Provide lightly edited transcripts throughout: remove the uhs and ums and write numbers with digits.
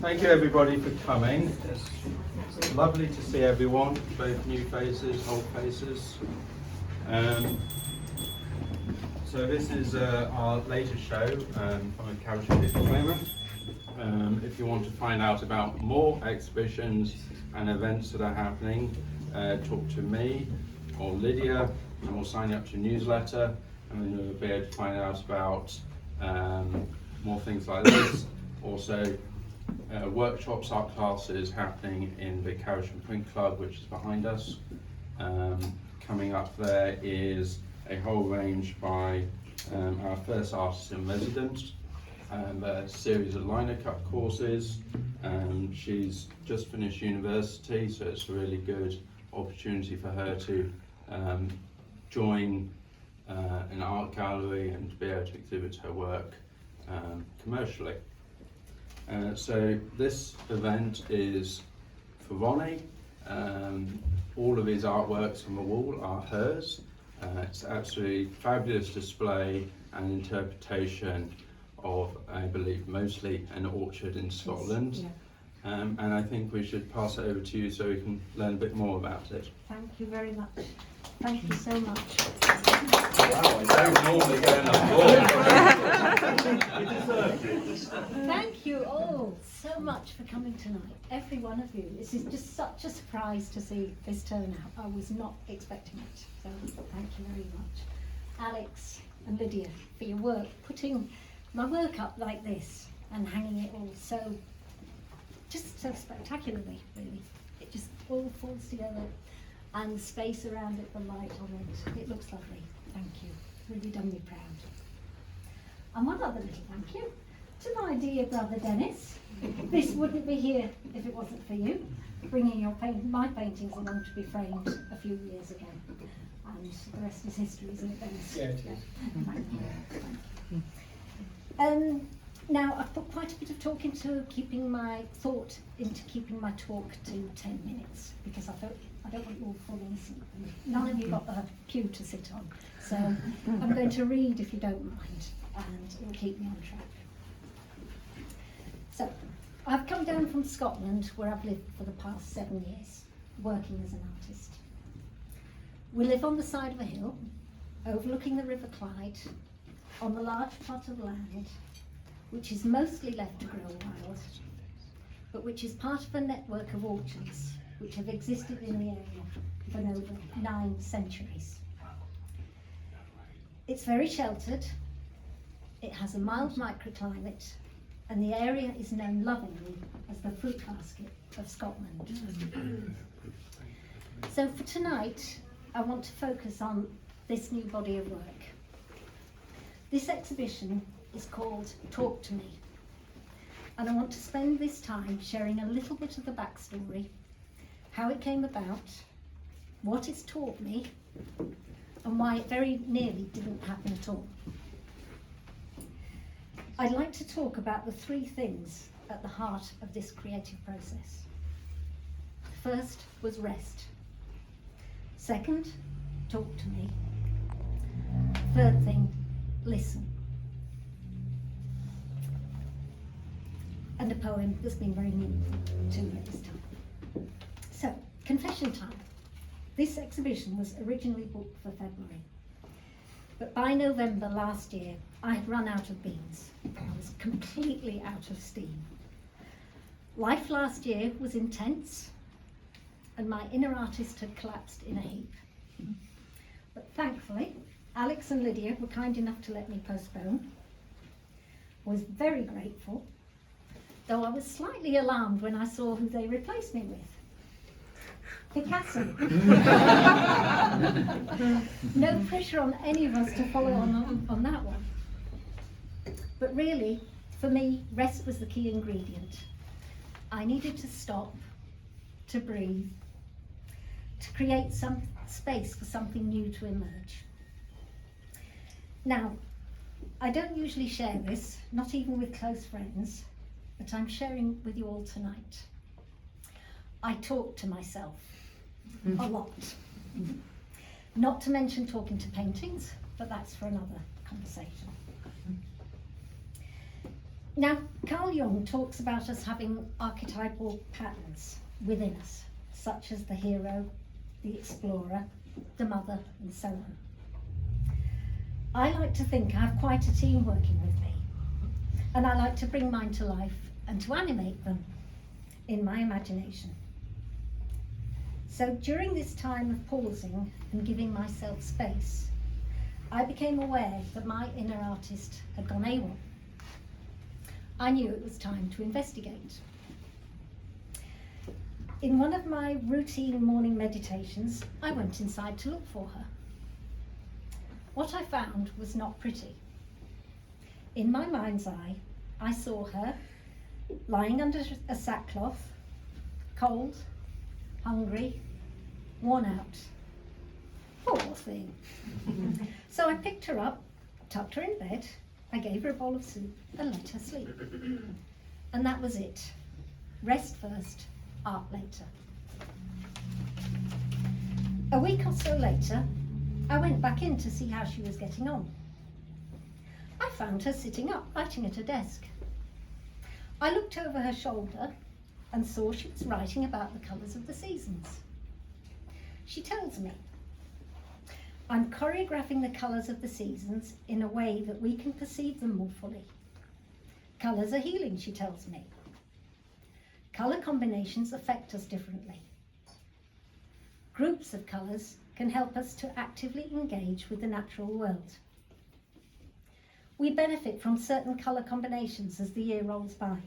Thank you everybody for coming. It's lovely to see everyone, both new faces, old faces. So this is our latest show from a character disclaimer. If you want to find out about more exhibitions and events that are happening, talk to me or Lydia, and we'll sign you up to a newsletter, and then you'll be able to find out about more things like this. Also, workshops, art classes happening in the Carriage and Print Club, which is behind us. Coming up there is a whole range by our first artist in residence, a series of liner cut courses. She's just finished university, so it's a really good opportunity for her to join an art gallery and to be able to exhibit her work commercially. So this event is for Ronnie. All of his artworks on the wall are hers. It's absolutely fabulous display and interpretation of, I believe, mostly an orchard in Scotland. Yes, yeah. And I think we should pass it over to you so we can learn a bit more about it. Thank you very much. Thank you so much. Wow, I don't normally go enough. Thank you all so much for coming tonight, every one of you. This is just such a surprise to see this turnout. I was not expecting it, so thank you very much. Alex and Lydia, for your work, putting my work up like this and hanging it all just so spectacularly, really. It just all falls together, and the space around it, the light on it, it looks lovely. Thank you, really done me proud. And one other little thank you to my dear brother Dennis. This wouldn't be here if it wasn't for you, bringing my paintings along to be framed a few years ago. And the rest is history, isn't it, Dennis? Yeah, it is. Thank you. Thank you. Now, I've put quite a bit of talk into keeping my talk to 10 minutes, because I don't want you all falling asleep. None of you got the pew to sit on, so I'm going to read if you don't mind, and it will keep me on track. So, I've come down from Scotland, where I've lived for the past 7 years, working as an artist. We live on the side of a hill, overlooking the River Clyde, on the large plot of land, which is mostly left to grow wild, but which is part of a network of orchards which have existed in the area for over 9 centuries. It's very sheltered, it has a mild microclimate, and the area is known lovingly as the fruit basket of Scotland. So for tonight, I want to focus on this new body of work. This exhibition is called Talk to Me, and I want to spend this time sharing a little bit of the backstory, how it came about, what it's taught me, and why it very nearly didn't happen at all. I'd like to talk about the 3 things at the heart of this creative process. First was rest. Second, talk to me. Third thing, listen. And a poem that's been very meaningful to me at this time. So, confession time. This exhibition was originally booked for February, but by November last year, I had run out of beans. I was completely out of steam. Life last year was intense, and my inner artist had collapsed in a heap. But thankfully, Alex and Lydia were kind enough to let me postpone. I was very grateful, though I was slightly alarmed when I saw who they replaced me with. Picasso. No pressure on any of us to follow on that one. But really, for me, rest was the key ingredient. I needed to stop, to breathe, to create some space for something new to emerge. Now, I don't usually share this, not even with close friends, but I'm sharing with you all tonight. I talk to myself a lot. Not to mention talking to paintings, but that's for another conversation. Now, Carl Jung talks about us having archetypal patterns within us, such as the hero, the explorer, the mother, and so on. I like to think I have quite a team working with me, and I like to bring mine to life and to animate them in my imagination. So during this time of pausing and giving myself space, I became aware that my inner artist had gone AWOL. I knew it was time to investigate. In one of my routine morning meditations, I went inside to look for her. What I found was not pretty. In my mind's eye, I saw her lying under a sackcloth, cold, hungry, worn out. Poor thing. So I picked her up, tucked her in bed, I gave her a bowl of soup and let her sleep. And that was it. Rest first, art later. A week or so later, I went back in to see how she was getting on. I found her sitting up, writing at her desk. I looked over her shoulder and saw she was writing about the colours of the seasons. She tells me, I'm choreographing the colours of the seasons in a way that we can perceive them more fully. Colours are healing, she tells me. Colour combinations affect us differently. Groups of colours can help us to actively engage with the natural world. We benefit from certain colour combinations as the year rolls by.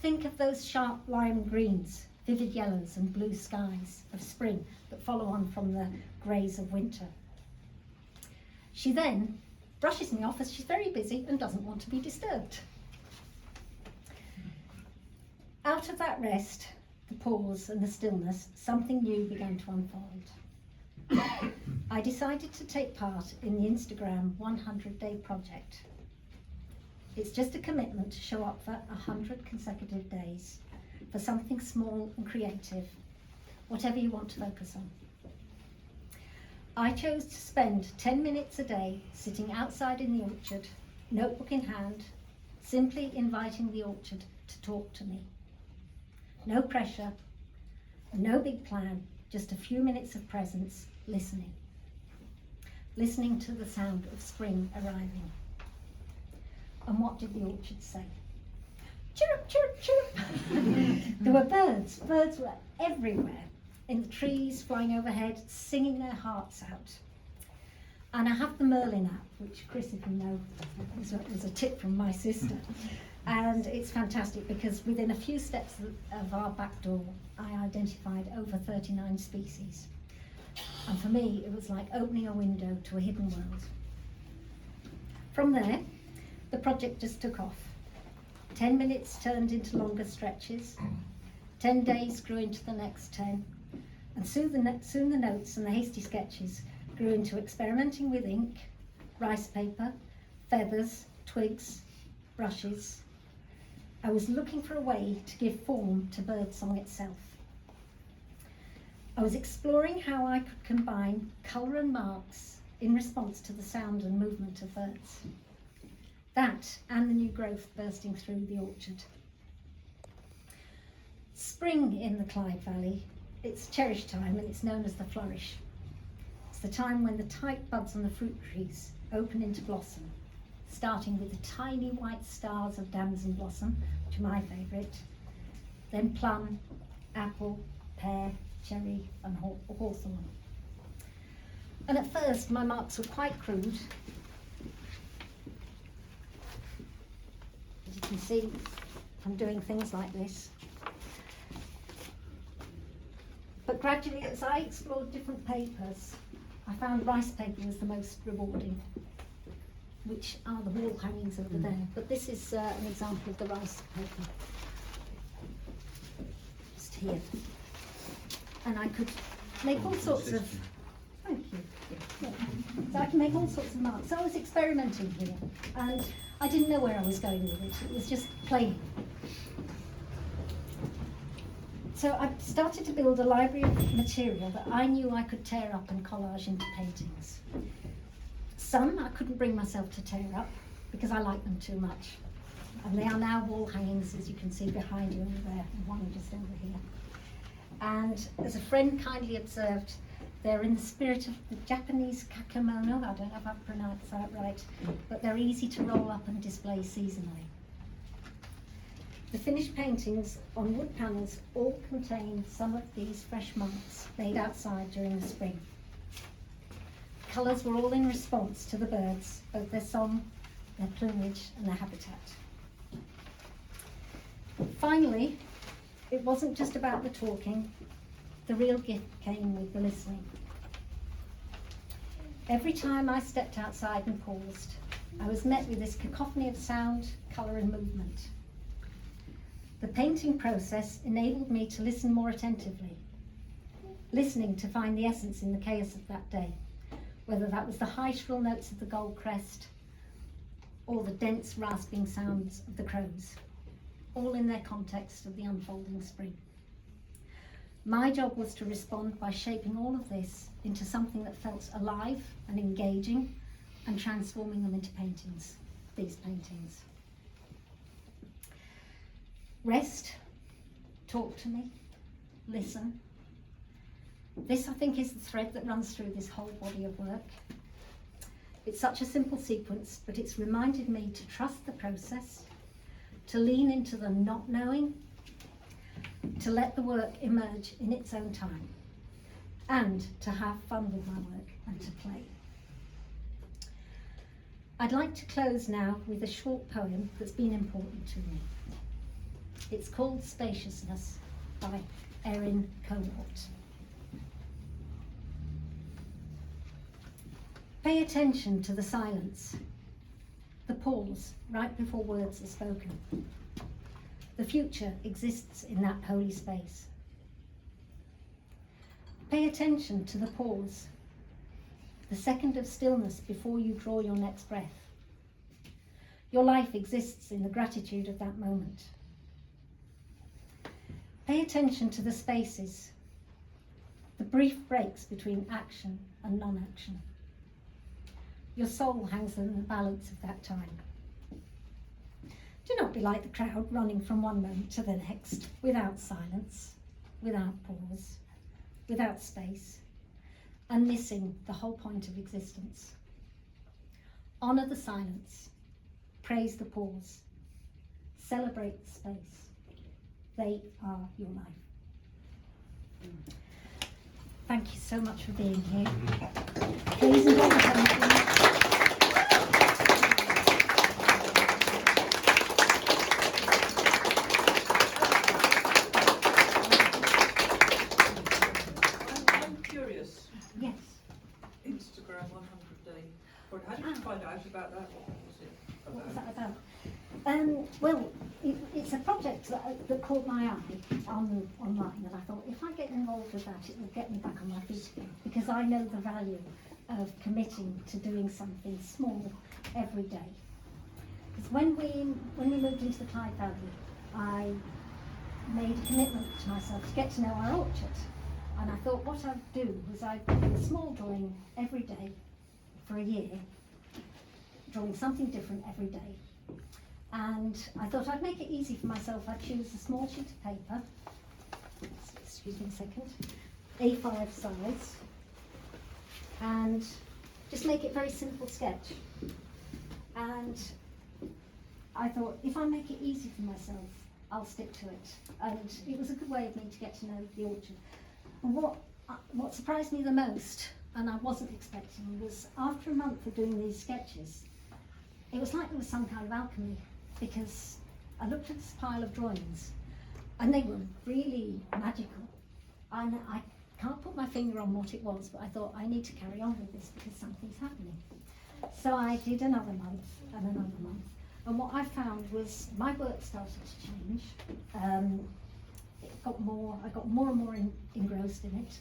Think of those sharp lime greens, vivid yellows and blue skies of spring that follow on from the greys of winter. She then brushes me off as she's very busy and doesn't want to be disturbed. Out of that rest, the pause and the stillness, something new began to unfold. I decided to take part in the Instagram 100-day project. It's just a commitment to show up for 100 consecutive days for something small and creative, whatever you want to focus on. I chose to spend 10 minutes a day sitting outside in the orchard, notebook in hand, simply inviting the orchard to talk to me. No pressure, no big plan, just a few minutes of presence, listening. Listening to the sound of spring arriving. And what did the orchard say? Chirp, chirp, chirp. There were birds. Birds were everywhere, in the trees, flying overhead, singing their hearts out. And I have the Merlin app, which Chris, if you know, was a tip from my sister. And it's fantastic because within a few steps of our back door, I identified over 39 species. And for me, it was like opening a window to a hidden world. From there, the project just took off. 10 minutes turned into longer stretches. 10 days grew into the next 10. And soon the notes and the hasty sketches grew into experimenting with ink, rice paper, feathers, twigs, brushes. I was looking for a way to give form to birdsong itself. I was exploring how I could combine colour and marks in response to the sound and movement of birds. That and the new growth bursting through the orchard. Spring in the Clyde Valley, it's cherish time and it's known as the flourish. It's the time when the tight buds on the fruit trees open into blossom, starting with the tiny white stars of damson blossom, which are my favourite, then plum, apple, pear, cherry and hawthorn. And at first my marks were quite crude. As you can see, I'm doing things like this. But gradually, as I explored different papers, I found rice paper was the most rewarding, which are the wall hangings over there. But this is an example of the rice paper, just here. And I could make all sorts of, thank you. Yeah. So I can make all sorts of marks. So I was experimenting here, and I didn't know where I was going with it. It was just playing. So I started to build a library of material that I knew I could tear up and collage into paintings. Some I couldn't bring myself to tear up because I like them too much. And they are now wall hangings, as you can see behind you over there, and one just over here. And as a friend kindly observed, they're in the spirit of the Japanese kakemono. I don't know if I've pronounced that right, but they're easy to roll up and display seasonally. The finished paintings on wood panels all contain some of these fresh marks made outside during the spring. Colours were all in response to the birds, both their song, their plumage and their habitat. Finally, it wasn't just about the talking, the real gift came with the listening. Every time I stepped outside and paused, I was met with this cacophony of sound, colour and movement. The painting process enabled me to listen more attentively, listening to find the essence in the chaos of that day, whether that was the high shrill notes of the gold crest or the dense rasping sounds of the crows, all in their context of the unfolding spring. My job was to respond by shaping all of this into something that felt alive and engaging and transforming them into paintings, these paintings. Rest, talk to me, listen. This, I think, is the thread that runs through this whole body of work. It's such a simple sequence, but it's reminded me to trust the process, to lean into the not knowing, to let the work emerge in its own time, and to have fun with my work and to play. I'd like to close now with a short poem that's been important to me. It's called Spaciousness by Erin Cowart. Pay attention to the silence, the pause right before words are spoken. The future exists in that holy space. Pay attention to the pause, the second of stillness before you draw your next breath. Your life exists in the gratitude of that moment. Pay attention to the spaces, the brief breaks between action and non-action. Your soul hangs in the balance of that time. Do not be like the crowd running from one moment to the next, without silence, without pause, without space, and missing the whole point of existence. Honour the silence, praise the pause, celebrate the space. They are your life. Thank you so much for being here. Please enjoy the painting. I'm curious. Yes. Instagram 100 day. How did you find out about that? What was that about? Well, it's a project that caught my eye online, and I thought if I get involved with that, it will get me back on my feet again, because I know the value of committing to doing something small every day. Because when we moved into the Clyde Valley, I made a commitment to myself to get to know our orchard, and I thought what I'd do was I'd do a small drawing every day for a year, drawing something different every day. And I thought I'd make it easy for myself. I'd choose a small sheet of paper, excuse me a second, A5 size, and just make it a very simple sketch. And I thought, if I make it easy for myself, I'll stick to it. And it was a good way of me to get to know the orchard. And what surprised me the most, and I wasn't expecting, was after a month of doing these sketches, it was like there was some kind of alchemy, because I looked at this pile of drawings and they were really magical. And I can't put my finger on what it was, but I thought I need to carry on with this because something's happening. So I did another month and another month. And what I found was my work started to change. I got more and more engrossed in it.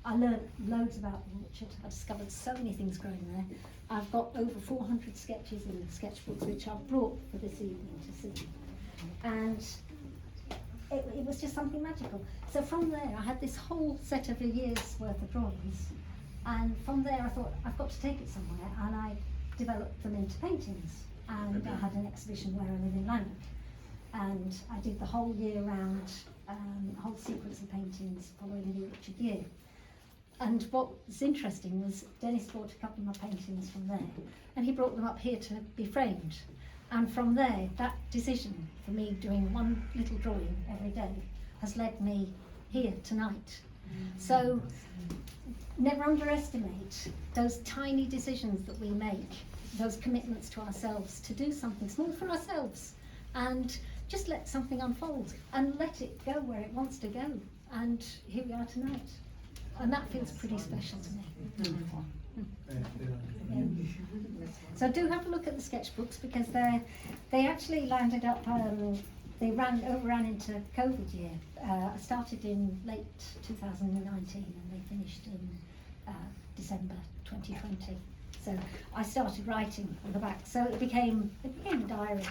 I learned loads about the orchard. I discovered so many things growing there. I've got over 400 sketches in the sketchbooks, which I've brought for this evening to see. And it was just something magical. So from there, I had this whole set of a year's worth of drawings. And from there, I thought, I've got to take it somewhere. And I developed them into paintings. and I had an exhibition where I live in Lanark, and I did the whole year round, whole sequence of paintings following the orchard year. And what was interesting was Dennis bought a couple of my paintings from there, and he brought them up here to be framed. And from there, that decision for me doing one little drawing every day has led me here tonight. So never underestimate those tiny decisions that we make, those commitments to ourselves to do something small for ourselves, and just let something unfold and let it go where it wants to go. And here we are tonight. And that feels pretty special to me. So do have a look at the sketchbooks, because they actually landed up, they overran into COVID year. I started in late 2019 and they finished in December 2020. So I started writing on the back. So it became a diary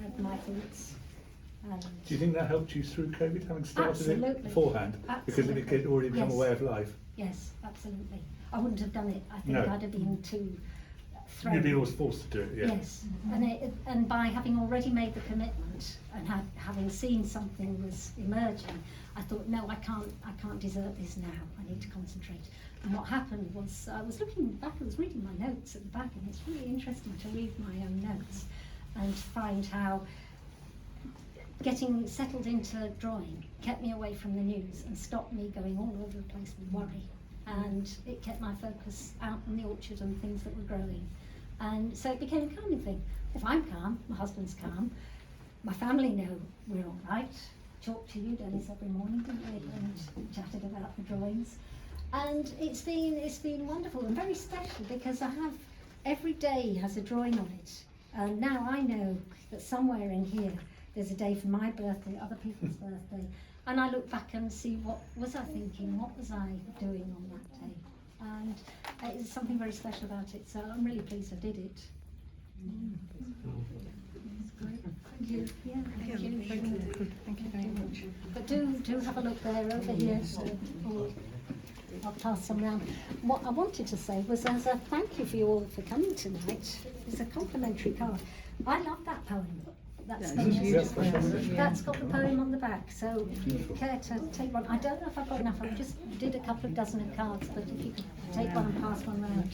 of my thoughts. Do you think that helped you through COVID, having started Absolutely. it beforehand? Because it had already become a way of life? Yes, absolutely. I wouldn't have done it. I think No. I'd have been too thrown. You'd be always forced to do it, yeah. Yes, and by having already made the commitment and having seen something was emerging, I thought, no, I can't desert this now. I need to concentrate. And what happened was, I was looking back, I was reading my notes at the back, and it's really interesting to read my own notes and find how getting settled into drawing kept me away from the news and stopped me going all over the place with worry. And it kept my focus out in the orchard and things that were growing. And so it became a calming thing. If I'm calm, my husband's calm, my family know we're all right. Talked to you, Dennis, every morning, didn't we? And chatted about the drawings. And it's been wonderful and very special, because every day has a drawing on it. And now I know that somewhere in here there's a day for my birthday, other people's birthday, and I look back and see what was I thinking, what was I doing on that day, and it's something very special about it. So I'm really pleased I did it. Thank you. Yeah, thank you. Thank you very much. But do have a look there over here. I'll pass some round. What I wanted to say was, as a thank you for you all for coming tonight, it's a complimentary card. I love that poem. That's got the poem on the back, so if you care to take one, I don't know if I've got enough, I just did a couple of dozen of cards, but if you could take one and pass one round.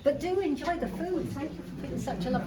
But do enjoy the food, thank you for being such a lovely